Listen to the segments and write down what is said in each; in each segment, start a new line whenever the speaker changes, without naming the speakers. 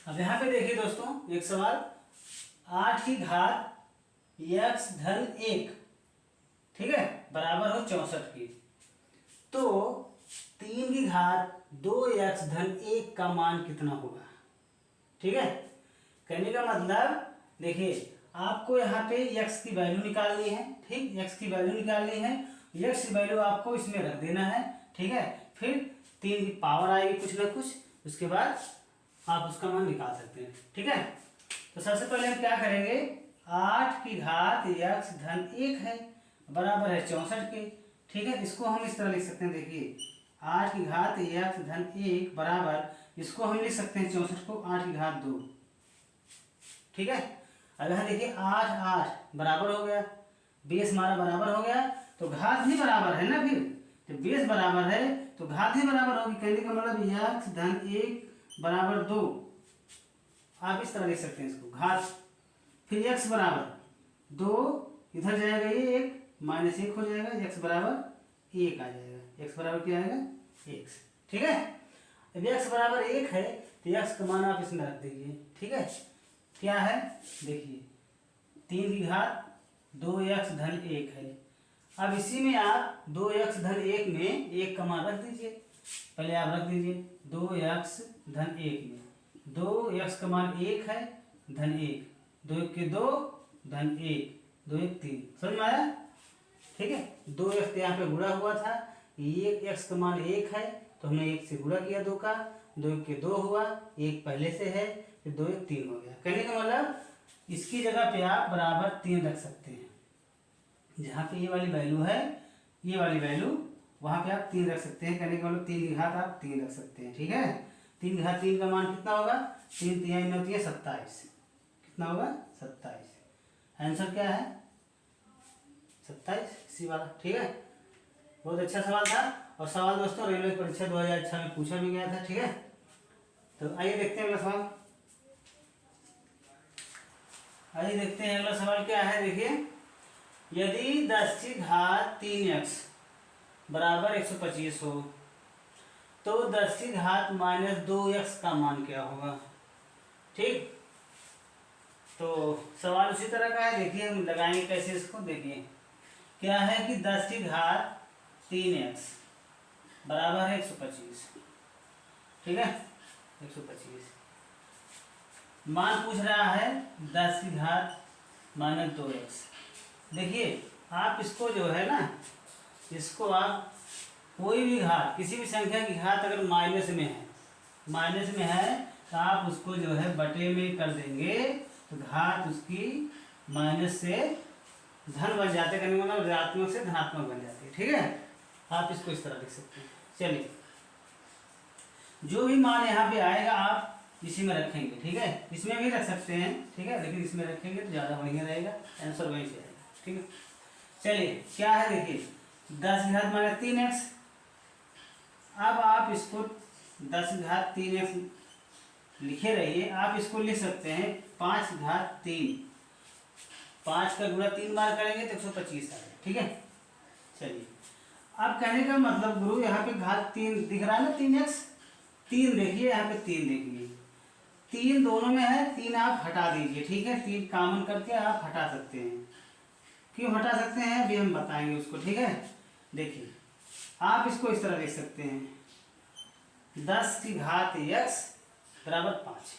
अब यहाँ पे देखिए दोस्तों एक सवाल, 8 की घात x धन 1, ठीक है, बराबर हो 64 की, तो 3 की घात 2x धन 1 का मान कितना होगा। ठीक है, कहने का मतलब देखिए आपको यहाँ पे x की वैल्यू निकालनी है। ठीक, x की वैल्यू निकालनी है, x की वैल्यू आपको इसमें रख देना है। ठीक है, फिर 3 की पावर आएगी कुछ ना कुछ, उसके बाद आप उसका मान निकाल सकते हैं। ठीक है, तो सबसे पहले हम क्या करेंगे, 8 की घात x धन 1 है, बराबर है 64 के। ठीक है, इसको हम इस तरह लिख सकते हैं, देखिए 8 की घात x धन 1 बराबर, इसको हम लिख सकते हैं 64 को 8 की घात 2। ठीक है, अब यहाँ देखिए 8 8 बराबर हो गया, बेस हमारा बराबर हो गया, तो घात भी बराबर है ना, फिर जब बेस बराबर है तो घात ही बराबर होगी। कहने का मतलब x धन 1 बराबर 2, आप इस तरह लिख सकते हैं इसको, घात फिर x बराबर 2, इधर जाएगा ये 1 माइनस 1 हो जाएगा, x बराबर 1 आ जाएगा, x बराबर क्या आएगा 1। ठीक है, अब x बराबर 1 है तो x का मान आप इसमें रख दीजिए। ठीक है, क्या है देखिए 3 की घात 2x धन 1 है, अब इसी में आप 2x धन 1 में 1 का मान रख दीजिए, पहले आप रख दीजिए 2x धन 1 में 2x का मान 1 है धन 1, 2 1 के 2 धन 1, 2 1 3, समझ में आया। ठीक है, 2x यहाँ पे गुणा हुआ था, ये x का मान 1 है तो हमने 1 से गुणा किया 2 का, 2 1 के 2 हुआ, 1 पहले से है, फिर 2 1 3 हो गया। कहने का मतलब इसकी जगह पे आप बराबर 3 रख सकते हैं, जहाँ पे ये वाली वैल्यू है, ये वाली वैल्यू वहाँ पे आप 3 रख सकते हैं। कहने का मतलब 3 की घात आप 3 रख सकते हैं। ठीक है, 3 की घात 3 का मान कितना होगा, 3 3 होती है 27, कितना होगा 27, आंसर क्या है 27, इसी वाला। ठीक है, बहुत अच्छा सवाल था, और सवाल दोस्तों रेलवे परीक्षा 2006 में पूछा भी गया था। ठीक है, तो आइए देखते हैं अगला सवाल। आइए देखते हैं अगला सवाल क्या है। देखिए यदि 10 की घात 3x बराबर 125 हो तो 10 की घात माइनस 2x का मान क्या होगा। ठीक, तो सवाल उसी तरह का है, देखिए हम लगाएंगे कैसे इसको। देखिए क्या है कि 10 की घात 3x बराबर है 125। ठीक है, 125 मान पूछ रहा है 10 की घात माइनस 2x। देखिए आप इसको जो है ना, इसको आप कोई भी घात, किसी भी संख्या की घात अगर माइनस में है, माइनस में है तो आप उसको जो है बटे में कर देंगे, तो घात उसकी माइनस से धन बन जाते, करने मतलब ऋणात्मक से धनात्मक बन जाती है। ठीक है, आप इसको इस तरह लिख सकते हैं। चलिए जो भी मान यहाँ पे आएगा आप इसी में रखेंगे। ठीक है, इसमें भी रख सकते हैं, ठीक है, लेकिन इसमें रखेंगे तो ज़्यादा बढ़िया रहेगा, आंसर वहीं से आएगा। ठीक है, चलिए क्या है देखिए 10 की घात माइनस 3x, अब आप इसको 10 की घात 3x लिखे रहिए, आप इसको लिख सकते हैं 5 की घात 3, 5 का गुणा 3 बार करेंगे तो 125 आएगा। ठीक है, चलिए अब कहने का मतलब गुरु यहाँ पे घात 3 दिख रहा है ना, 3x 3 देखिए, यहाँ पे 3 देखिए, 3 दोनों में है, 3 आप हटा दीजिए। ठीक है, 3 कॉमन करके आप हटा सकते हैं, क्यों हटा सकते हैं अभी हम बताएंगे उसको। ठीक है, देखिए आप इसको इस तरह लिख सकते हैं 10 की घात x बराबर 5।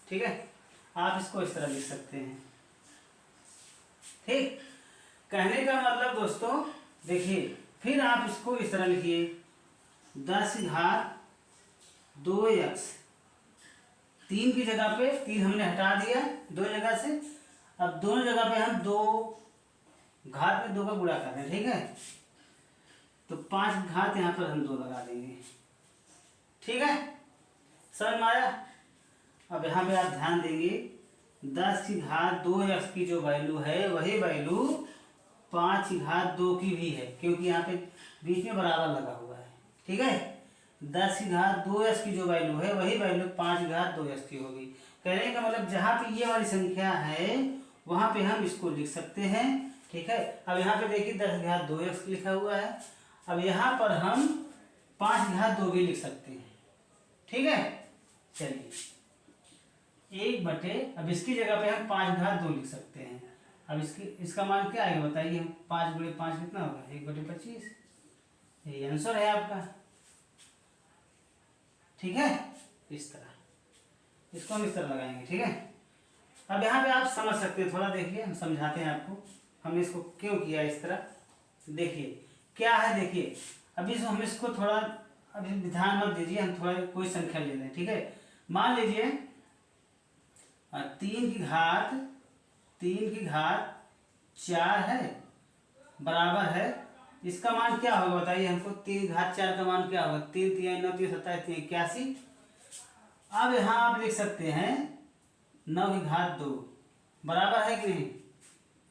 ठीक है, आप इसको इस तरह लिख सकते हैं। ठीक, कहने का मतलब दोस्तों देखिए फिर आप इसको इस तरह लिखिए 10 की घात 2x, 3 की जगह पे 3 हमने हटा दिया दो जगह से, अब दोनों जगह पे हम 2 घात में 2 का गुणा कर रहे हैं। ठीक है, तो 5 घात यहाँ पर हम 2 लगा देंगे। ठीक है, समझ में आया। अब यहाँ पे आप ध्यान देंगे 10 की घात 2x की जो वैल्यू है वही वैल्यू 5 की घात 2 की भी है, क्योंकि यहाँ पे बीच में बराबर लगा हुआ है। ठीक है, 10 की घात 2x की जो वैल्यू है वही वैल्यू 5 की घात 2x की होगी। कहने का मतलब जहाँ पे ये वाली संख्या है वहाँ पे हम इसको लिख सकते हैं। ठीक है, अब यहाँ पे देखिए 10 की घात 2x लिखा हुआ है, अब यहाँ पर हम 5 की घात 2 भी लिख सकते हैं। ठीक है, चलिए एक बटे, अब इसकी जगह पे हम 5 घात 2 लिख सकते हैं। अब इसका मान क्या आएगा बताइए। 5 गुणे 5 कितना होगा, 1/25। यही आंसर है आपका। ठीक है, इस तरह इसको हम इस तरह लगाएंगे। ठीक है, अब यहाँ पे आप समझ सकते हैं, थोड़ा देखिए हम समझाते हैं आपको हमने इसको क्यों किया इस तरह। देखिए क्या है, देखिए अभी हम इसको थोड़ा अभी ध्यान मत दीजिए, हम थोड़ा कोई संख्या ले लें। ठीक है, मान लीजिए 3 की घात 4 है, बराबर है, इसका मान क्या होगा बताइए हमको। 3 की घात 4 का मान क्या होगा, 3 3 9 3 27 3 81। अब यहाँ आप लिख सकते हैं 9 की घात 2, बराबर है कि नहीं।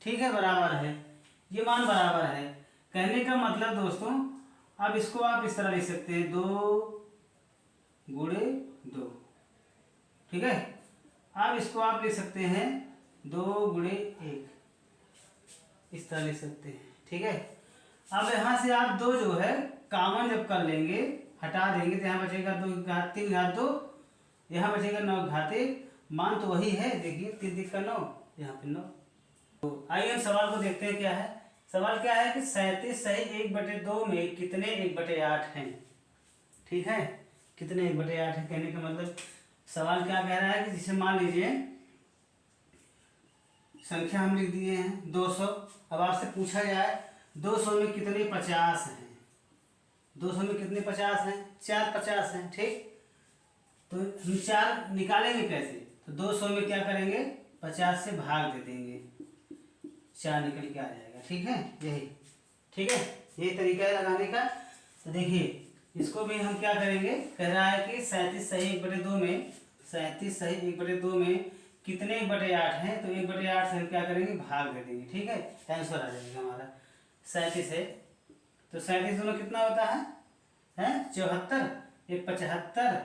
ठीक है, बराबर है, ये मान बराबर है। कहने का मतलब दोस्तों, अब इसको आप इस तरह लिख सकते हैं 2 × 2। ठीक है, अब इसको आप लिख सकते हैं 2 × 1, इस तरह लिख सकते हैं। ठीक है, अब यहाँ से आप 2 जो है कॉमन जब कर लेंगे, हटा देंगे, तो यहाँ बचेगा 3 घात 2, यहाँ बचेगा 9 घात 1। मान तो वही है, देखिए 3 का 9, यहाँ पे 9। तो आइए हम सवाल को देखते हैं क्या है। सवाल क्या है कि 37 सही 1/2 में कितने 1/8 हैं। ठीक है, कितने 1/8 है, कहने का मतलब सवाल क्या कह रहा है कि जिसे मान लीजिए संख्या हम लिख दिए हैं 200। अब आपसे पूछा जाए 200 में कितने 50 हैं। 200 में कितने 50 हैं, 4 50 हैं। ठीक, तो हम 4 निकालेंगे कैसे, तो 200 में क्या करेंगे, 50 से भाग दे देंगे, 4 निकल के आ जाएगा। ठीक है, यही ठीक है, यही तरीका है लगाने का। तो देखिए इसको भी हम क्या करेंगे, कह रहा है कि 37 सही 1/2 में, 37 सही 1/2 में कितने 1/8 हैं, तो 1/8 से हम क्या करेंगे, भाग दे देंगे। ठीक है, आंसर आ जाएगा हमारा 37 है। तो 37 दोनों कितना होता है 74, एक 75,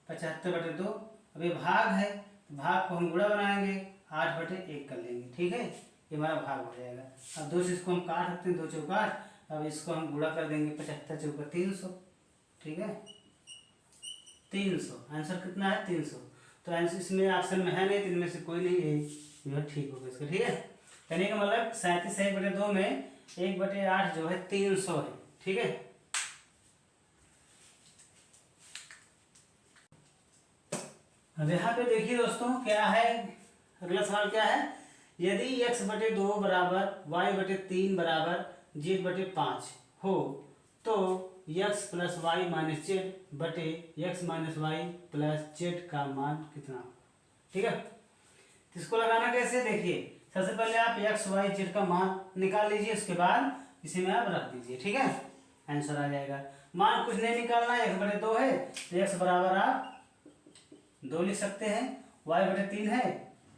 75/2। अब ये भाग है, तो भाग को हम गुणा बनाएंगे, 8/1 कर लेंगे। ठीक है, ये हमारा भाग हो जाएगा। अब 2 से इसको हम काट सकते हैं, 2 चौकाट। अब इसको हम गुणा कर देंगे, 75 चौका 300। ठीक है, 300 आंसर कितना है, 300। तो आंसर इसमें ऑप्शन में है नहीं, तो इनमें से कोई नहीं है, ये ठीक होगा इसका। ठीक है, कहने का मतलब 37 सही 1/2 में 1/8 जो है 300 है। ठीक है, अब यहाँ पे देखिए दोस्तों क्या है, अगला सवाल क्या है, यदि x/2 बराबर y/3 बराबर z/5 हो, तो x + y - z बटे x - y + z का मान कितना। ठीक है, इसको लगाना कैसे, देखिए सबसे पहले आप x y z का मान निकाल लीजिए, उसके बाद इसी में आप रख दीजिए। ठीक है, आंसर आ जाएगा। मान कुछ नहीं निकालना है, 1/2 है, तो x बराबर आप 2 लिख सकते हैं, y/3 है,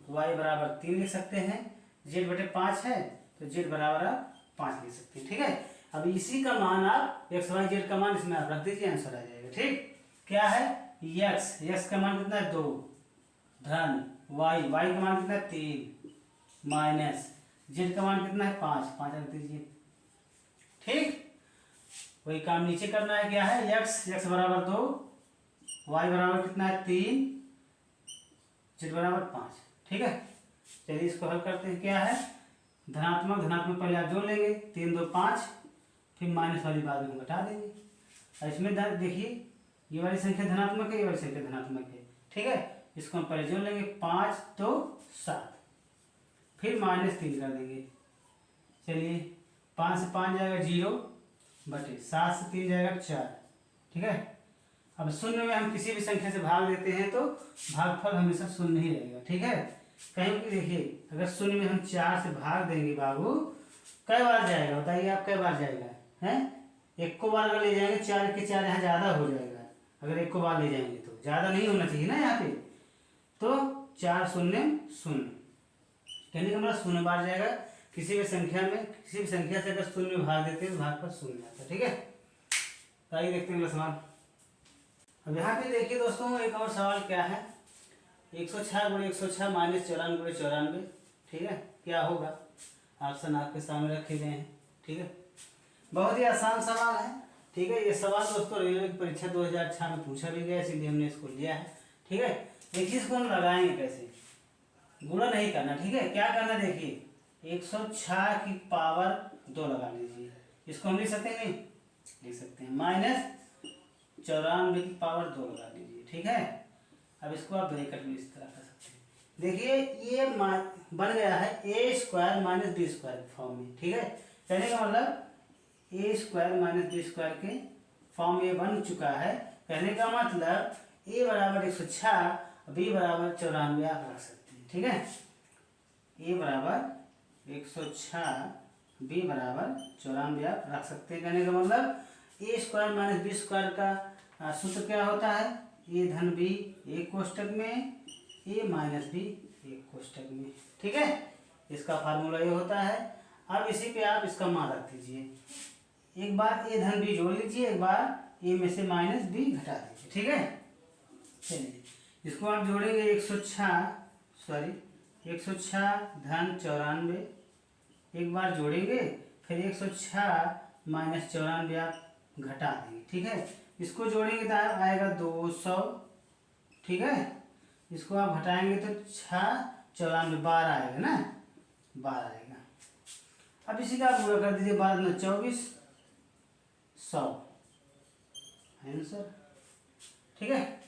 y बराबर 3 लिख सकते हैं, z/5 है, तो z बराबर आप 5 लिख सकते हैं। ठीक है, अब इसी का मान आप x y z का मान इसमें आप रख दीजिए, आंसर आ जाएगा। ठीक, क्या है, x का मान कितना है 2, धन y का मान कितना है 3, माइनस z का मान कितना है 5 रख दीजिए। ठीक, वही काम नीचे करना है, क्या है, x बराबर 2, y बराबर कितना है 3, z बराबर 5। ठीक है, चलिए इसको हल करते हैं। क्या है, धनात्मक धनात्मक पहले आप जोड़ लेंगे, 3 2 5, फिर माइनस वाली बाद में घटा देंगे। और इसमें देखिए ये वाली संख्या धनात्मक है, ये वाली संख्या धनात्मक है। ठीक है, इसको हम पहले जोड़ लेंगे, 5 2 7, फिर -3 कर देंगे। चलिए 5 से 5 जाएगा 0 बटे 7 से 3 जाएगा 4। ठीक है, अब शून्य में हम किसी भी संख्या से भाग देते हैं तो भागफल हमेशा शून्य ही रहेगा। ठीक है, कहीं भी देखिए अगर शून्य में हम 4 से भाग देंगे बाबू, कई बार जाएगा बताइए आप, कई बार जाएगा हैं, एक को बार अगर ले जाएंगे 4 के 4 यहाँ ज़्यादा हो जाएगा, अगर एक को बार ले जाएंगे तो ज़्यादा नहीं होना चाहिए ना यहाँ पे, तो 4 0 0, कहने का मतलब 0 बार जाएगा। किसी भी संख्या में, किसी भी संख्या से अगर 0 में भाग देते हैं तो भागफल 0 आता है। ठीक है, तो आइए देखते हैं अगला सवाल। अब यहाँ पे देखिए दोस्तों एक और सवाल क्या है, 106 × 106 - 94 × 94। ठीक है, क्या होगा, ऑप्शन आपके सामने रखे गए हैं। ठीक है, बहुत ही आसान सवाल है। ठीक है, ये सवाल दोस्तों रेलवे की परीक्षा 2006 में पूछा भी गया, इसीलिए हमने इसको लिया है। ठीक है, देखिए इसको हम लगाएंगे कैसे, गुणा नहीं करना, ठीक है। क्या करना देखिए, 106 की पावर 2 लगा लीजिए, इसको हम लिख सकते हैं, नहीं लिख सकते हैं, माइनस 94 की पावर 2 लगा लीजिए, ठीक है। अब इसको आप ब्रैकेट में इस तरह कर सकते हैं। देखिए ये बन गया है ए स्क्वायर माइनस बी स्क्वायर के फॉर्म में, ठीक है। कहने का मतलब ए स्क्वायर माइनस बी स्क्वायर के फॉर्म में बन चुका है। कहने का मतलब ए बराबर 106, बी बराबर 94 आप रख सकते हैं, ठीक है। ए बराबर 106, बी बराबर 94 आप रख सकते हैं। कहने का मतलब ए स्क्वायर माइनस बी स्क्वायर का सूत्र क्या होता है, ए धन बी एक कोष्टक में, ए माइनस बी एक कोष्टक में, ठीक है। इसका फार्मूला ये होता है। अब इसी पे आप इसका मान रख दीजिए, एक बार ए धन बी जोड़ लीजिए, एक बार ए में से माइनस बी घटा दीजिए, ठीक है। चलिए इसको आप जोड़ेंगे 106 धन 94, एक बार जोड़ेंगे, फिर 106 माइनस 94 आप घटा देंगे, ठीक है। इसको जोड़ेंगे तो आएगा 200, ठीक है। इसको आप घटाएंगे तो 6 94 12 आएगा ना, 12 आएगा। अब इसी का आप पूरा कर दीजिए, 12 में 24, 100 आंसर, ठीक है।